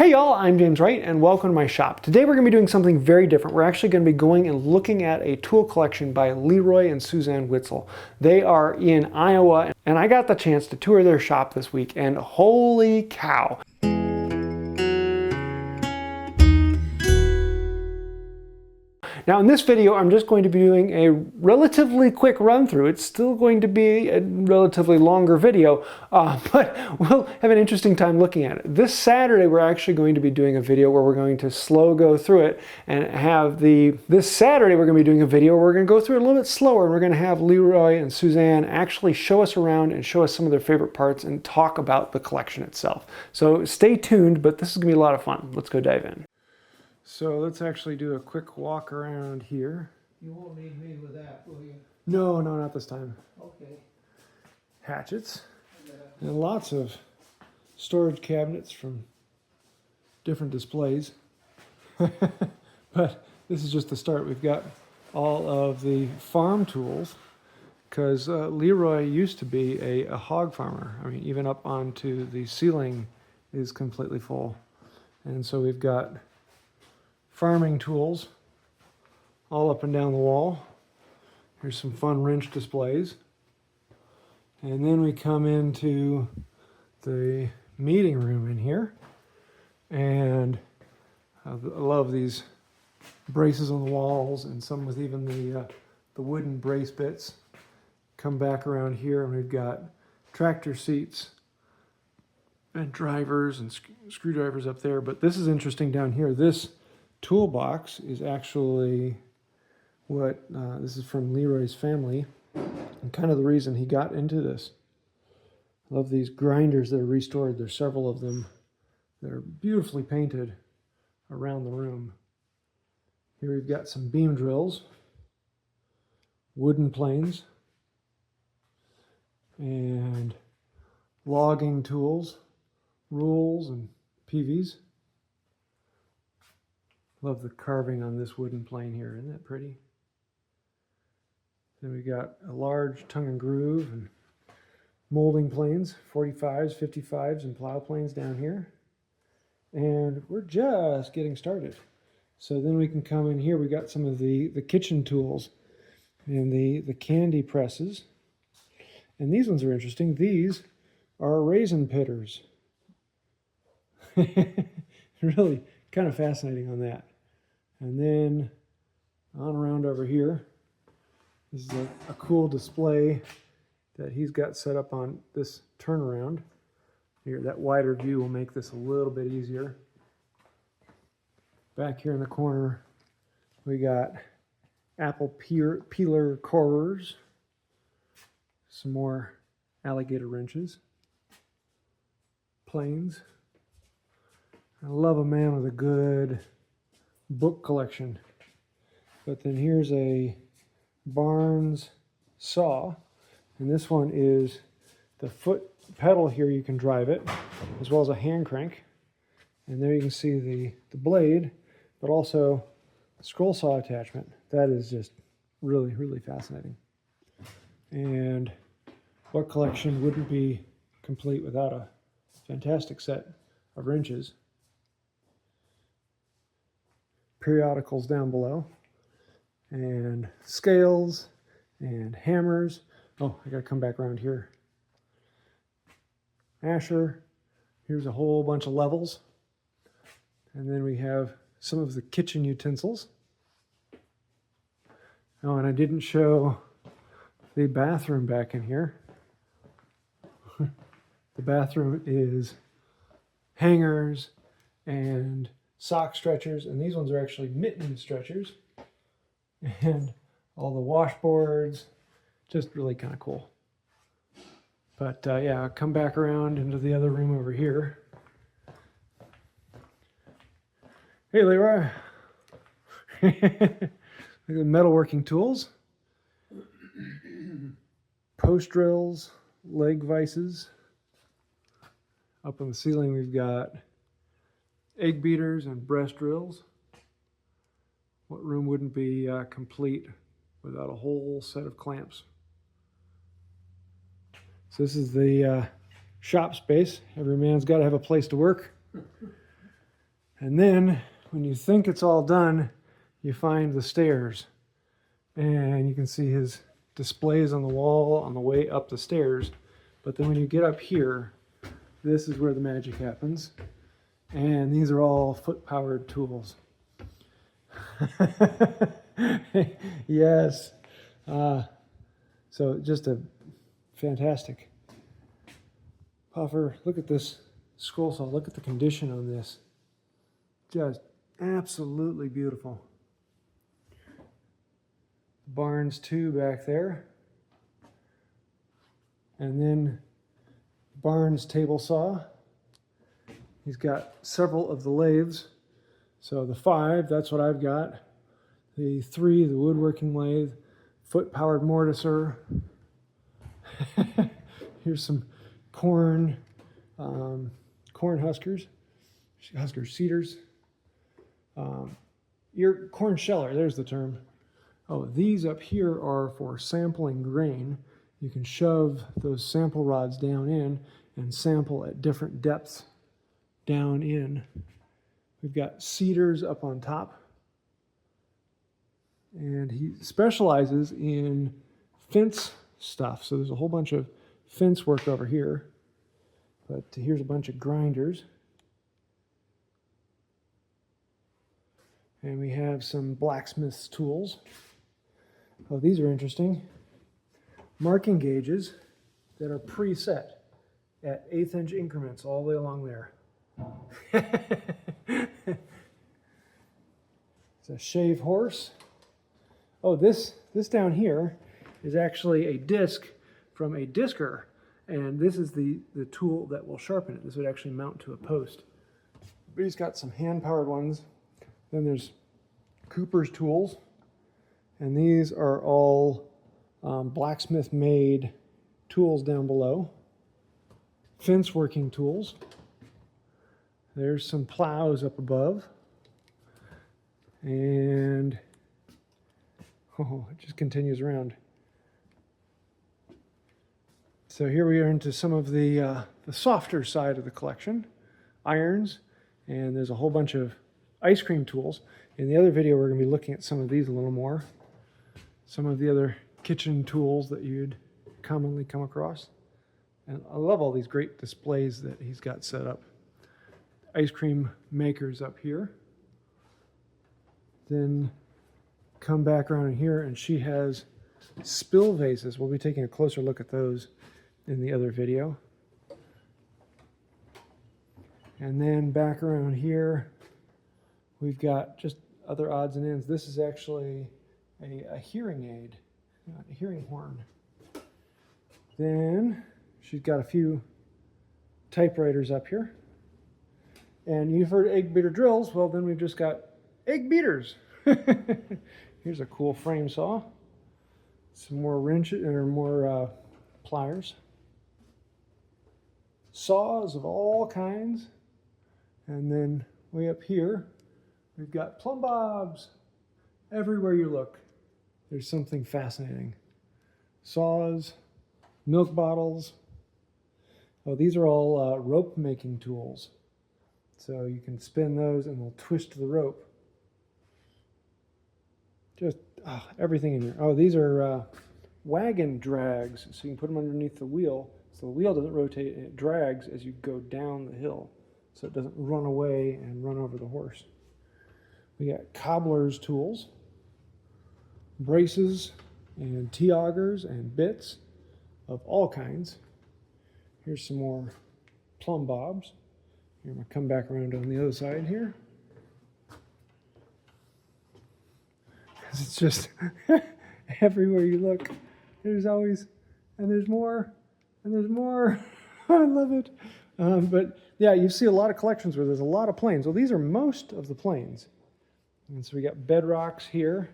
Hey y'all, I'm James Wright and welcome to my shop. Today we're going to be doing something very different. We're actually going to be going and looking at a tool collection by LeRoy and Suzanne Witzel. They are in Iowa and I got the chance to tour their shop this week and holy cow. Now in this video, I'm just going to be doing a relatively quick run through. It's still going to be a relatively longer video, but we'll have an interesting time looking at it. This Saturday, we're actually going to be doing a video where we're going to slow go through it and have this Saturday, we're going to be doing a video where we're going to go through it a little bit slower and we're going to have LeRoy and Suzanne actually show us around and show us some of their favorite parts and talk about the collection itself. So stay tuned, but this is going to be a lot of fun. Let's go dive in. So let's actually do a quick walk around here. You won't need me with that, will you? No, not this time. Okay. Hatchets. And lots of storage cabinets from different displays. But this is just the start. We've got all of the farm tools because LeRoy used to be a hog farmer. I mean, even up onto the ceiling is completely full. And so we've got farming tools all up and down the wall. Here's some fun wrench displays. And then we come into the meeting room in here. And I love these braces on the walls and some with even the wooden brace bits. Come back around here and we've got tractor seats and drivers and screwdrivers up there. But this is interesting down here. This toolbox is actually what, this is from LeRoy's family and kind of the reason he got into this. I love these grinders that are restored. There's several of them. They're beautifully painted around the room. Here we've got some beam drills, wooden planes, and logging tools, rules and PVs. Love the carving on this wooden plane here. Isn't that pretty? Then we got a large tongue and groove and molding planes, 45s, 55s, and plow planes down here. And we're just getting started. So then we can come in here. We got some of the kitchen tools and the candy presses. And these ones are interesting. These are raisin pitters. Really kind of fascinating on that. And then on around over here, this is a cool display that he's got set up on this turnaround. Here, that wider view will make this a little bit easier. Back here in the corner, we got apple peeler corers, some more alligator wrenches, planes. I love a man with a good book collection. But then here's a Barnes saw, and this one is the foot pedal here. You can drive it, as well as a hand crank. And there you can see the blade, but also the scroll saw attachment. That is just really, really fascinating. And what collection wouldn't be complete without a fantastic set of wrenches? Periodicals down below, and scales and hammers. Oh, I gotta come back around here. Asher. Here's a whole bunch of levels. And then we have some of the kitchen utensils. Oh, and I didn't show the bathroom back in here. The bathroom is hangers and sock stretchers, and these ones are actually mitten stretchers, and all the washboards, just really kind of cool. But yeah, I'll come back around into the other room over here. Hey, LeRoy. Look at the metalworking tools, post drills, leg vices. Up on the ceiling, we've got egg beaters and breast drills. What room wouldn't be complete without a whole set of clamps? So this is the shop space. Every man's got to have a place to work. And then when you think it's all done, you find the stairs. And you can see his displays on the wall on the way up the stairs. But then when you get up here, this is where the magic happens. And these are all foot-powered tools. Yes. So just a fantastic puffer. Look at this scroll saw. Look at the condition on this. Just absolutely beautiful. Barnes 2 back there. And then Barnes table saw. He's got several of the lathes. So the 5, that's what I've got. The 3, the woodworking lathe. Foot-powered mortiser. Here's some corn huskers, seeders. Corn sheller, there's the term. Oh, these up here are for sampling grain. You can shove those sample rods down in and sample at different depths down in. We've got seeders up on top. And he specializes in fence stuff. So there's a whole bunch of fence work over here. But here's a bunch of grinders. And we have some blacksmith's tools. Oh, these are interesting. Marking gauges that are preset at 1/8 inch increments all the way along there. It's a shave horse. Oh, this down here is actually a disc from a disker, and this is the tool that will sharpen it. This would actually mount to a post. But he's got some hand-powered ones. Then there's Cooper's tools, and these are all blacksmith-made tools down below. Fence working tools. There's some plows up above. And it just continues around. So here we are into some of the softer side of the collection. Irons, and there's a whole bunch of ice cream tools. In the other video, we're going to be looking at some of these a little more. Some of the other kitchen tools that you'd commonly come across. And I love all these great displays that he's got set up. Ice cream makers up here. Then come back around here, and she has spill vases. We'll be taking a closer look at those in the other video. And then back around here, we've got just other odds and ends. This is actually a hearing aid, a hearing horn. Then she's got a few typewriters up here. And you've heard egg beater drills. Well, then we've just got egg beaters. Here's a cool frame saw. Some more wrenches or more pliers. Saws of all kinds. And then way up here, we've got plumb bobs. Everywhere you look, there's something fascinating. Saws, milk bottles. Oh, these are all rope making tools. So you can spin those and they'll twist the rope. Just everything in here. Oh, these are wagon drags. So you can put them underneath the wheel. So the wheel doesn't rotate, and it drags as you go down the hill. So it doesn't run away and run over the horse. We got cobbler's tools, braces, and T-augers and bits of all kinds. Here's some more plumb bobs. Here, I'm going to come back around on the other side here. It's just everywhere you look, there's always, and there's more, and there's more. I love it. But yeah, you see a lot of collections where there's a lot of planes. Well, these are most of the planes. And so we got bedrocks here,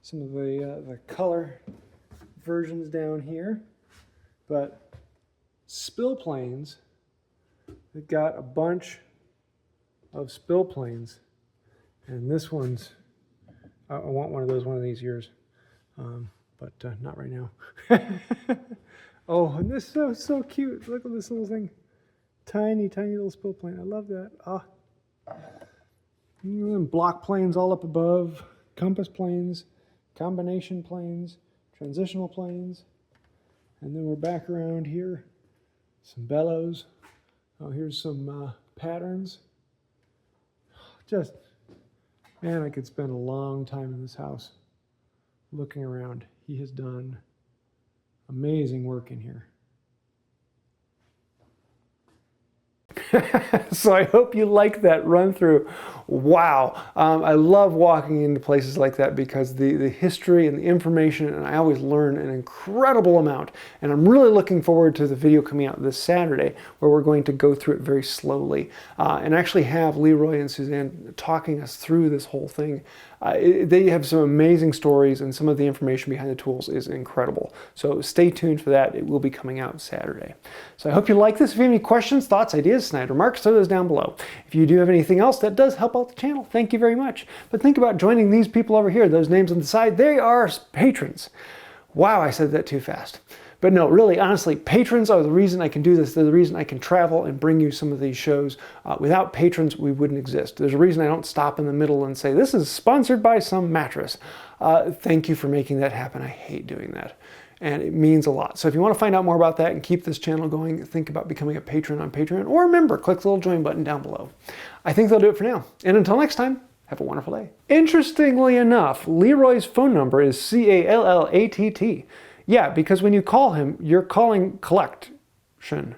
some of the color versions down here. But spill planes, they've got a bunch of spill planes. And this one's, I want one of these years, but not right now. Oh, and this is so cute. Look at this little thing. Tiny, tiny little spill plane. I love that. And block planes all up above, compass planes, combination planes, transitional planes. And then we're back around here. Some bellows. Oh, here's some patterns. Just, man, I could spend a long time in this house looking around. He has done amazing work in here. So I hope you like that run through. Wow. I love walking into places like that because the history and the information, and I always learn an incredible amount. And I'm really looking forward to the video coming out this Saturday where we're going to go through it very slowly and actually have LeRoy and Suzanne talking us through this whole thing. They have some amazing stories, and some of the information behind the tools is incredible. So stay tuned for that. It will be coming out Saturday. So I hope you like this. If you have any questions, thoughts, ideas, snide remarks, throw those down below. If you do have anything else that does help out the channel, thank you very much. But think about joining these people over here, those names on the side. They are patrons. Wow, I said that too fast. But no, really, honestly, patrons are the reason I can do this. They're the reason I can travel and bring you some of these shows. Without patrons, we wouldn't exist. There's a reason I don't stop in the middle and say, this is sponsored by some mattress. Thank you for making that happen. I hate doing that. And it means a lot. So if you want to find out more about that and keep this channel going, think about becoming a patron on Patreon, or a member. Click the little join button down below. I think that'll do it for now. And until next time, have a wonderful day. Interestingly enough, LeRoy's phone number is CALLATT. Yeah, because when you call him, you're calling Collection.